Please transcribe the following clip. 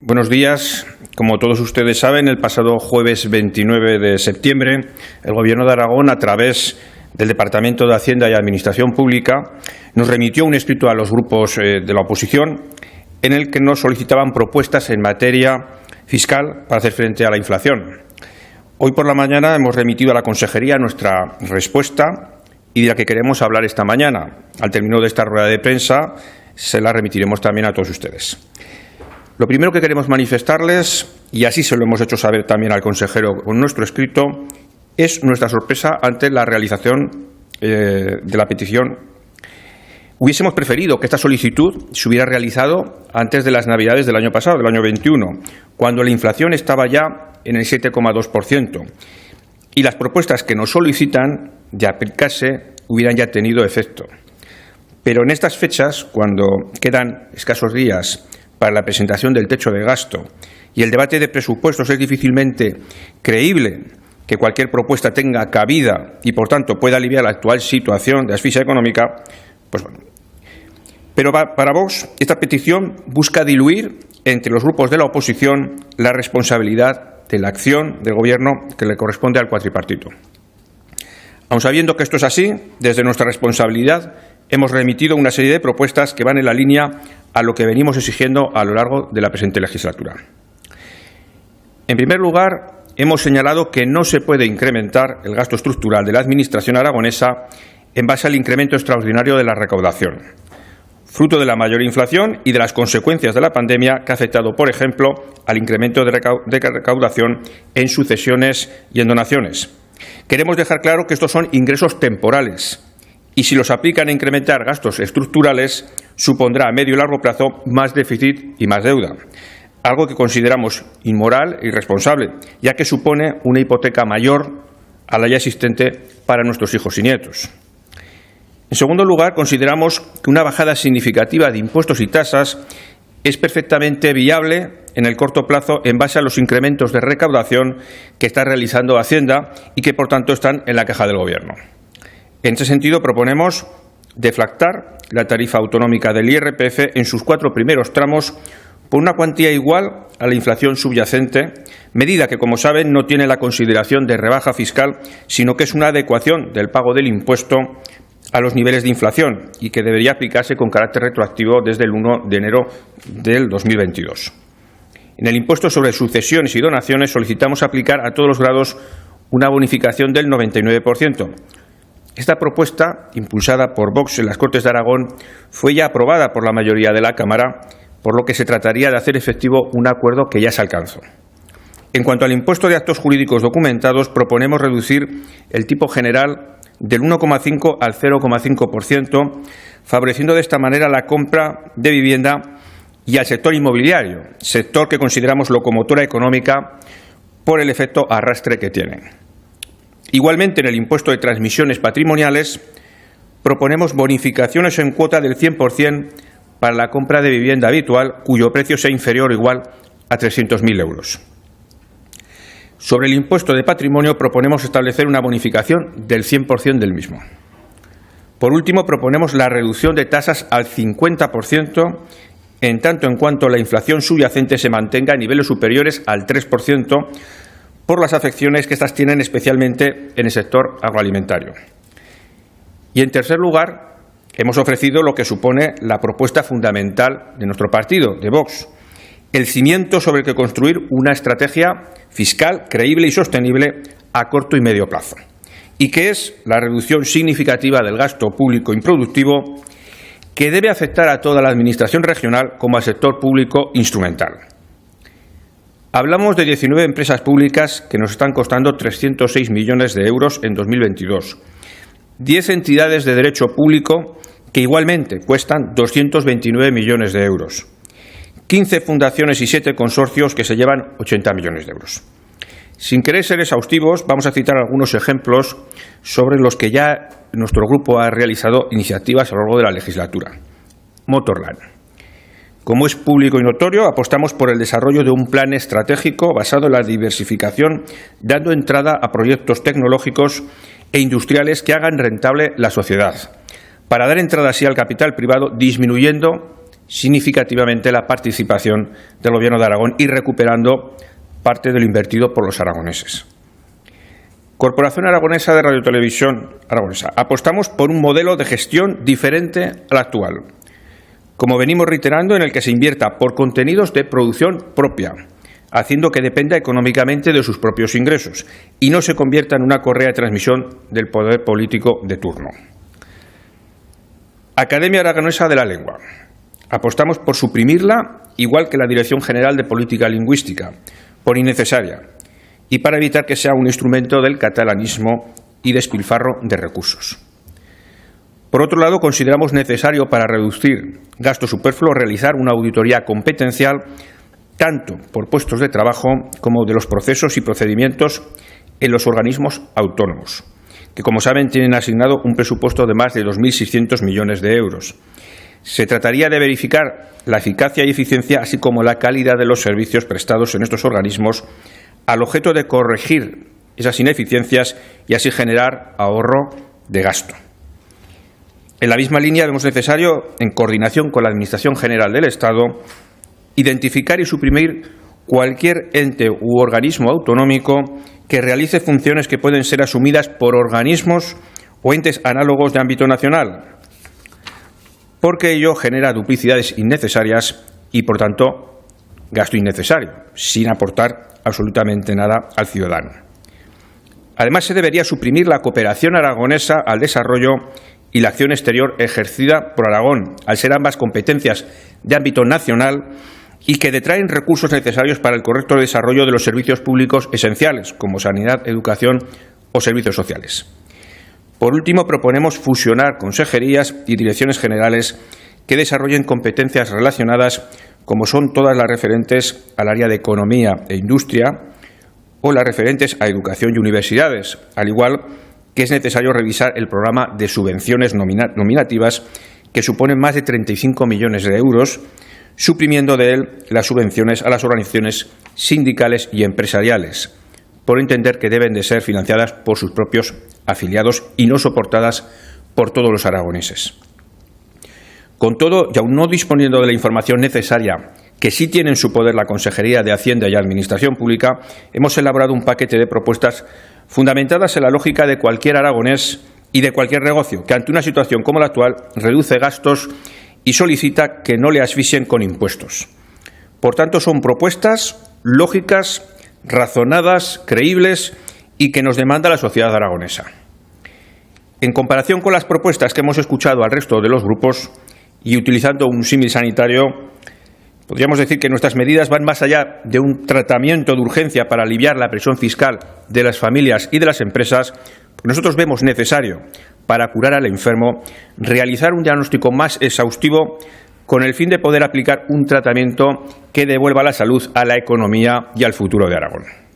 Buenos días. Como todos ustedes saben, el pasado jueves 29 de septiembre, el Gobierno de Aragón, a través del Departamento de Hacienda y Administración Pública, nos remitió un escrito a los grupos de la oposición en el que nos solicitaban propuestas en materia fiscal para hacer frente a la inflación. Hoy por la mañana hemos remitido a la Consejería nuestra respuesta y de la que queremos hablar esta mañana. Al término de esta rueda de prensa, se la remitiremos también a todos ustedes. Lo primero que queremos manifestarles, y así se lo hemos hecho saber también al consejero con nuestro escrito, es nuestra sorpresa ante la realización de la petición. Hubiésemos preferido que esta solicitud se hubiera realizado antes de las Navidades del año pasado, del año 21, cuando la inflación estaba ya en el 7,2% y las propuestas que nos solicitan de aplicarse hubieran ya tenido efecto. Pero en estas fechas, cuando quedan escasos días para la presentación del techo de gasto y el debate de presupuestos, es difícilmente creíble que cualquier propuesta tenga cabida y, por tanto, pueda aliviar la actual situación de asfixia económica, pues bueno. Pero para Vox, esta petición busca diluir entre los grupos de la oposición la responsabilidad de la acción del Gobierno que le corresponde al cuatripartito. Aun sabiendo que esto es así, desde nuestra responsabilidad hemos remitido una serie de propuestas que van en la línea a lo que venimos exigiendo a lo largo de la presente legislatura. En primer lugar, hemos señalado que no se puede incrementar el gasto estructural de la Administración aragonesa en base al incremento extraordinario de la recaudación, fruto de la mayor inflación y de las consecuencias de la pandemia que ha afectado, por ejemplo, al incremento de recaudación en sucesiones y en donaciones. Queremos dejar claro que estos son ingresos temporales y si los aplican a incrementar gastos estructurales supondrá a medio y largo plazo más déficit y más deuda, algo que consideramos inmoral e irresponsable, ya que supone una hipoteca mayor a la ya existente para nuestros hijos y nietos. En segundo lugar, consideramos que una bajada significativa de impuestos y tasas es perfectamente viable en el corto plazo en base a los incrementos de recaudación que está realizando Hacienda y que, por tanto, están en la caja del Gobierno. En ese sentido, proponemos deflactar la tarifa autonómica del IRPF en sus 4 primeros tramos por una cuantía igual a la inflación subyacente, medida que, como saben, no tiene la consideración de rebaja fiscal, sino que es una adecuación del pago del impuesto a los niveles de inflación y que debería aplicarse con carácter retroactivo desde el 1 de enero del 2022. En el impuesto sobre sucesiones y donaciones solicitamos aplicar a todos los grados una bonificación del 99%. Esta propuesta, impulsada por Vox en las Cortes de Aragón, fue ya aprobada por la mayoría de la Cámara, por lo que se trataría de hacer efectivo un acuerdo que ya se alcanzó. En cuanto al impuesto de actos jurídicos documentados, proponemos reducir el tipo general del 1,5 al 0,5%, favoreciendo de esta manera la compra de vivienda y al sector inmobiliario, sector que consideramos locomotora económica por el efecto arrastre que tiene. Igualmente, en el impuesto de transmisiones patrimoniales, proponemos bonificaciones en cuota del 100% para la compra de vivienda habitual, cuyo precio sea inferior o igual a 300.000 euros. Sobre el impuesto de patrimonio, proponemos establecer una bonificación del 100% del mismo. Por último, proponemos la reducción de tasas al 50%, en tanto en cuanto la inflación subyacente se mantenga a niveles superiores al 3%, por las afecciones que éstas tienen especialmente en el sector agroalimentario. Y, en tercer lugar, hemos ofrecido lo que supone la propuesta fundamental de nuestro partido, de Vox, el cimiento sobre el que construir una estrategia fiscal creíble y sostenible a corto y medio plazo, y que es la reducción significativa del gasto público improductivo que debe afectar a toda la Administración regional como al sector público instrumental. Hablamos de 19 empresas públicas que nos están costando 306 millones de euros en 2022, 10 entidades de derecho público que igualmente cuestan 229 millones de euros, 15 fundaciones y 7 consorcios que se llevan 80 millones de euros. Sin querer ser exhaustivos, vamos a citar algunos ejemplos sobre los que ya nuestro grupo ha realizado iniciativas a lo largo de la legislatura. Motorland. Como es público y notorio, apostamos por el desarrollo de un plan estratégico basado en la diversificación, dando entrada a proyectos tecnológicos e industriales que hagan rentable la sociedad, para dar entrada así al capital privado, disminuyendo significativamente la participación del Gobierno de Aragón y recuperando parte de lo invertido por los aragoneses. Corporación Aragonesa de Radiotelevisión Aragonesa. Apostamos por un modelo de gestión diferente al actual, como venimos reiterando, en el que se invierta por contenidos de producción propia, haciendo que dependa económicamente de sus propios ingresos y no se convierta en una correa de transmisión del poder político de turno. Academia Aragonesa de la Lengua. Apostamos por suprimirla, igual que la Dirección General de Política Lingüística, por innecesaria, y para evitar que sea un instrumento del catalanismo y despilfarro de recursos. Por otro lado, consideramos necesario, para reducir gastos superfluos, realizar una auditoría competencial tanto por puestos de trabajo como de los procesos y procedimientos en los organismos autónomos, que, como saben, tienen asignado un presupuesto de más de 2.600 millones de euros. Se trataría de verificar la eficacia y eficiencia, así como la calidad de los servicios prestados en estos organismos, al objeto de corregir esas ineficiencias y así generar ahorro de gasto. En la misma línea vemos necesario, en coordinación con la Administración General del Estado, identificar y suprimir cualquier ente u organismo autonómico que realice funciones que pueden ser asumidas por organismos o entes análogos de ámbito nacional, porque ello genera duplicidades innecesarias y, por tanto, gasto innecesario, sin aportar absolutamente nada al ciudadano. Además, se debería suprimir la cooperación aragonesa al desarrollo y la acción exterior ejercida por Aragón, al ser ambas competencias de ámbito nacional y que detraen recursos necesarios para el correcto desarrollo de los servicios públicos esenciales, como sanidad, educación o servicios sociales. Por último, proponemos fusionar consejerías y direcciones generales que desarrollen competencias relacionadas, como son todas las referentes al área de economía e industria o las referentes a educación y universidades, al igual que es necesario revisar el programa de subvenciones nominativas, que suponen más de 35 millones de euros, suprimiendo de él las subvenciones a las organizaciones sindicales y empresariales, por entender que deben de ser financiadas por sus propios afiliados y no soportadas por todos los aragoneses. Con todo, y aún no disponiendo de la información necesaria que sí tiene en su poder la Consejería de Hacienda y Administración Pública, hemos elaborado un paquete de propuestas fundamentadas en la lógica de cualquier aragonés y de cualquier negocio que, ante una situación como la actual, reduce gastos y solicita que no le asfixien con impuestos. Por tanto, son propuestas lógicas, razonadas, creíbles y que nos demanda la sociedad aragonesa. En comparación con las propuestas que hemos escuchado al resto de los grupos y utilizando un símil sanitario, podríamos decir que nuestras medidas van más allá de un tratamiento de urgencia para aliviar la presión fiscal de las familias y de las empresas. Nosotros vemos necesario, para curar al enfermo, realizar un diagnóstico más exhaustivo con el fin de poder aplicar un tratamiento que devuelva la salud a la economía y al futuro de Aragón.